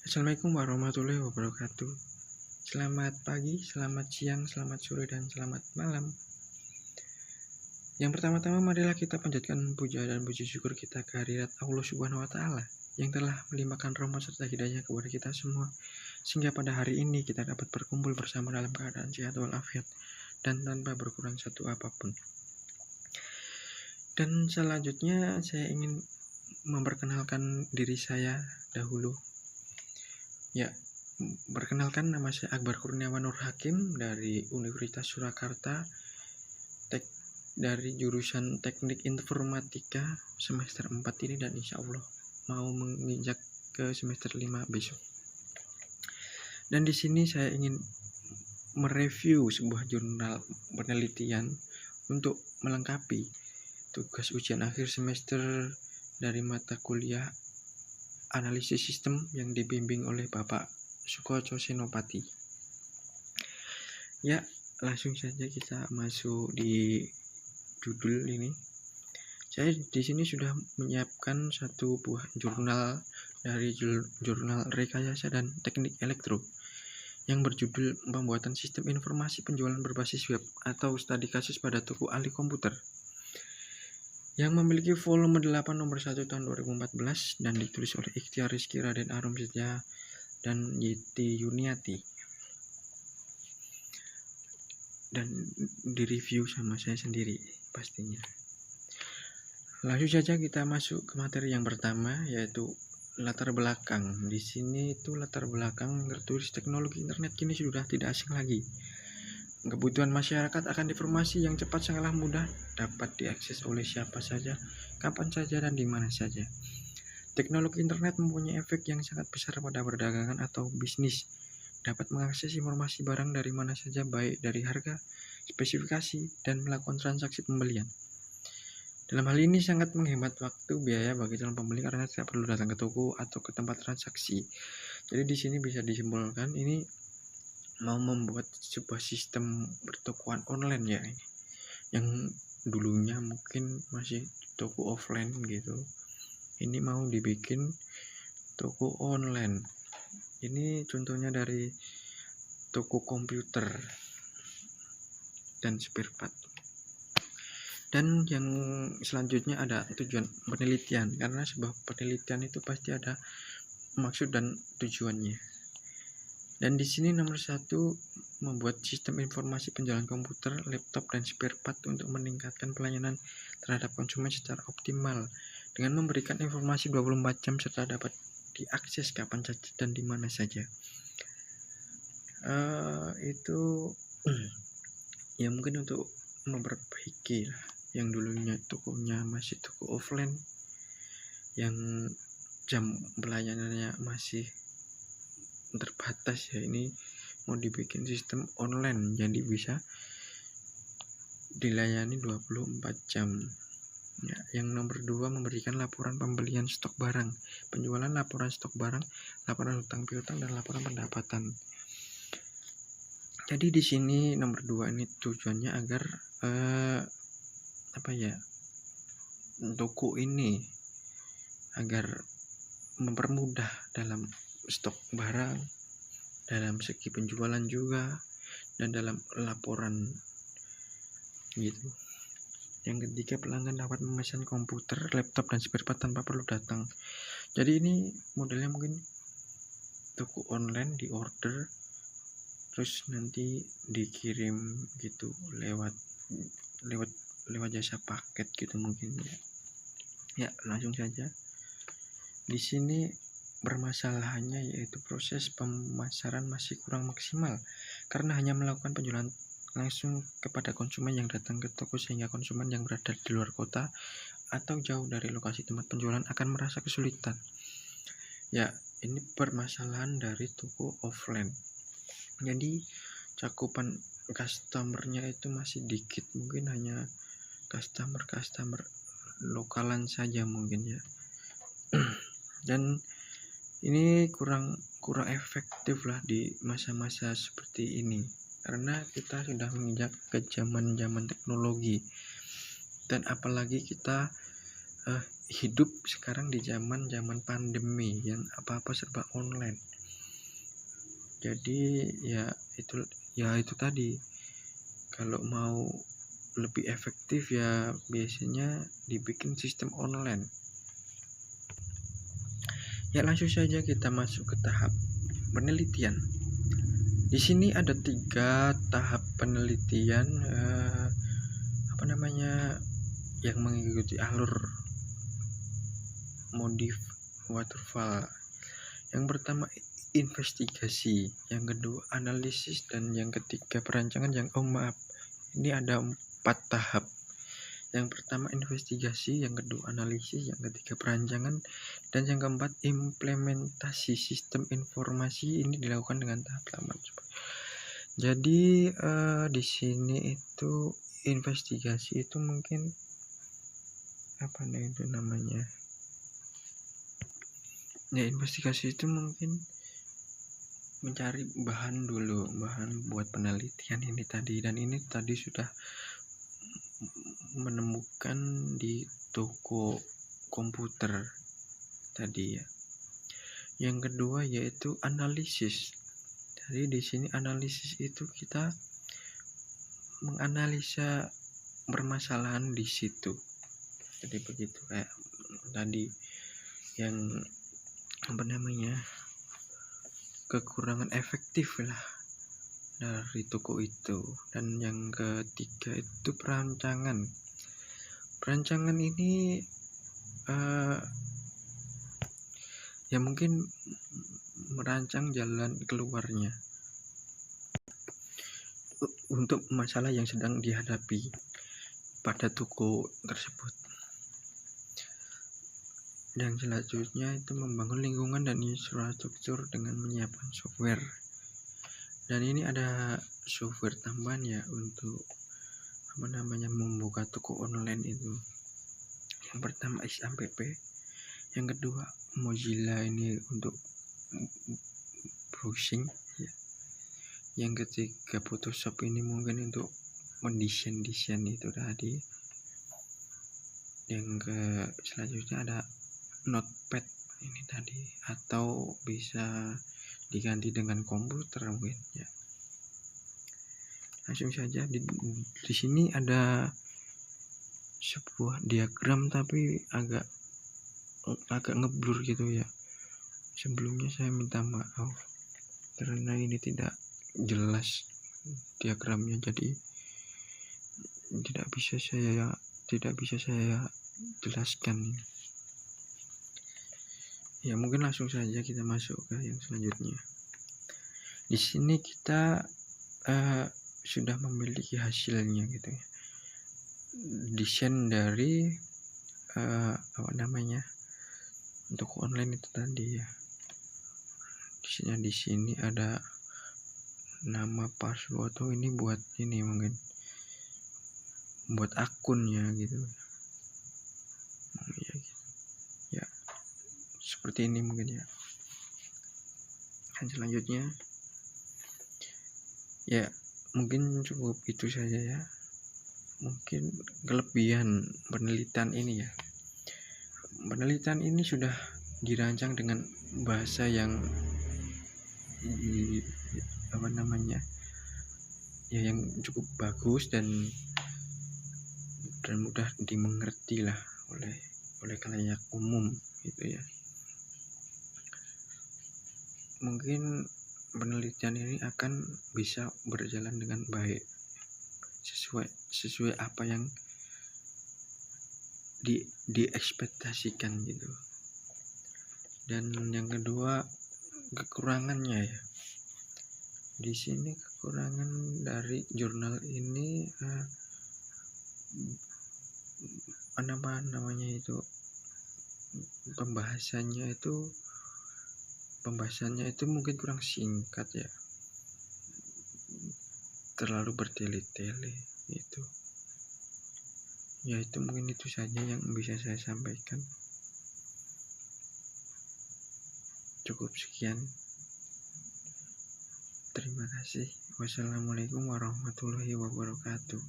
Assalamualaikum warahmatullahi wabarakatuh. Selamat pagi, selamat siang, selamat sore, dan selamat malam. Yang pertama-tama marilah kita panjatkan puja dan puji syukur kita kehadirat Allah Subhanahu wa Ta'ala yang telah melimpahkan rahmat serta hidayah kepada kita semua, sehingga pada hari ini kita dapat berkumpul bersama dalam keadaan sehat walafiat dan tanpa berkurang satu apapun. Dan selanjutnya saya ingin memperkenalkan diri saya dahulu. Ya, perkenalkan, nama saya Akbar Kurniawan Nur Hakim dari Universitas Surakarta, dari jurusan Teknik Informatika semester 4 ini, dan insya Allah mau menginjak ke semester 5 besok. Dan di sini saya ingin mereview sebuah jurnal penelitian untuk melengkapi tugas ujian akhir semester dari mata kuliah analisis sistem yang dibimbing oleh Bapak Sukoco Senopati. Ya, langsung saja kita masuk di judul ini. Saya di sini sudah menyiapkan satu buah jurnal dari jurnal Rekayasa dan Teknik Elektro yang berjudul Pembuatan Sistem Informasi Penjualan Berbasis Web atau Studi Kasus pada Toko Ahli Komputer, yang memiliki volume 8 nomor 1 tahun 2014 dan ditulis oleh Ikhtiar Rizky Raden Arum Setia dan Yeti Yuniati, dan direview sama saya sendiri pastinya. Langsung saja kita masuk ke materi yang pertama, yaitu latar belakang. Di sini itu latar belakang tertulis teknologi internet kini sudah tidak asing lagi. Kebutuhan masyarakat akan informasi yang cepat sangatlah mudah dapat diakses oleh siapa saja, kapan saja, dan di mana saja. Teknologi internet mempunyai efek yang sangat besar pada perdagangan atau bisnis. Dapat mengakses informasi barang dari mana saja, baik dari harga, spesifikasi, dan melakukan transaksi pembelian. Dalam hal ini sangat menghemat waktu biaya bagi calon pembeli karena tidak perlu datang ke toko atau ke tempat transaksi. Jadi di sini bisa disimpulkan ini mau membuat sebuah sistem pertokoan online ya ini. Yang dulunya mungkin masih toko offline gitu. Ini mau dibikin toko online. Ini contohnya dari toko komputer dan spare part. Dan yang selanjutnya ada tujuan penelitian, karena sebuah penelitian itu pasti ada maksud dan tujuannya. Dan di sini nomor 1, membuat sistem informasi penjualan komputer, laptop, dan spare part untuk meningkatkan pelayanan terhadap konsumen secara optimal dengan memberikan informasi 24 jam serta dapat diakses kapan saja dan di mana saja. Itu ya mungkin untuk memperbaiki lah. Yang dulunya tokonya masih toko offline, yang jam pelayanannya masih terbatas ya, ini mau dibikin sistem online jadi bisa dilayani 24 jam. Ya, yang nomor 2, memberikan laporan pembelian stok barang, penjualan, laporan stok barang, laporan hutang piutang, dan laporan pendapatan. Jadi di sini nomor 2 ini tujuannya agar toko ini agar mempermudah dalam stok barang, dalam segi penjualan juga, dan dalam laporan gitu. Yang ketiga, pelanggan dapat memesan komputer, laptop, dan spare part tanpa perlu datang. Jadi ini modelnya mungkin toko online, di order terus nanti dikirim gitu lewat jasa paket gitu mungkin ya. Ya, langsung saja. Di sini permasalahannya yaitu proses pemasaran masih kurang maksimal karena hanya melakukan penjualan langsung kepada konsumen yang datang ke toko, sehingga konsumen yang berada di luar kota atau jauh dari lokasi tempat penjualan akan merasa kesulitan. Ya, ini permasalahan dari toko offline. Jadi cakupan customernya itu masih dikit, mungkin hanya customer lokalan saja mungkin ya. Dan ini kurang efektif lah di masa-masa seperti ini, karena kita sudah menginjak ke zaman teknologi, dan apalagi kita hidup sekarang di zaman pandemi yang apa-apa serba online. Jadi itu tadi, kalau mau lebih efektif ya biasanya dibikin sistem online. Ya langsung saja kita masuk ke tahap penelitian. Di sini ada 3 tahap penelitian yang mengikuti alur modif waterfall. Yang pertama investigasi, yang kedua analisis, dan yang ketiga perancangan. Ini ada 4 tahap. Yang pertama investigasi, yang kedua analisis, yang ketiga perancangan, dan yang keempat implementasi sistem informasi. Ini dilakukan dengan tahap tahapan. Jadi di sini itu investigasi itu mungkin investigasi itu mungkin mencari bahan buat penelitian ini tadi, dan ini tadi sudah menemukan di toko komputer tadi ya. Yang kedua yaitu analisis. Jadi di sini analisis itu kita menganalisa permasalahan di situ. Jadi begitu, kayak tadi yang kekurangan efektif lah dari toko itu. Dan yang ketiga itu perancangan. Perancangan ini ya mungkin merancang jalan keluarnya untuk masalah yang sedang dihadapi pada toko tersebut. Dan selanjutnya itu membangun lingkungan dan infrastruktur dengan menyiapkan software. Dan ini ada software tambahan ya untuk membuka toko online itu. Yang pertama XAPP, yang kedua Mozilla ini untuk browsing ya. Yang ketiga Photoshop ini mungkin untuk mendesain itu tadi. Yang selanjutnya ada Notepad ini tadi, atau bisa diganti dengan komputer mungkin ya. Langsung saja di sini ada sebuah diagram tapi agak ngeblur gitu ya. Sebelumnya saya minta maaf karena ini tidak jelas diagramnya, jadi tidak bisa saya jelaskan. Ya mungkin langsung saja kita masuk ke yang selanjutnya. Di sini kita sudah memiliki hasilnya gitu ya. Desain dari toko online itu tadi ya. Di sini ada nama, password, ini buat ini mungkin buat akunnya gitu. Ya seperti ini mungkin ya. Dan selanjutnya ya mungkin cukup itu saja ya. Mungkin kelebihan penelitian ini ya. Penelitian ini sudah dirancang dengan bahasa yang yang cukup bagus dan mudah dimengerti lah oleh khalayak umum gitu ya. Mungkin penelitian ini akan bisa berjalan dengan baik sesuai apa yang diekspektasikan gitu. Dan yang kedua kekurangannya ya. Di sini kekurangan dari jurnal ini pembahasannya itu mungkin kurang singkat ya, terlalu bertele-tele itu. Ya itu mungkin itu saja yang bisa saya sampaikan. Cukup sekian. Terima kasih. Wassalamualaikum warahmatullahi wabarakatuh.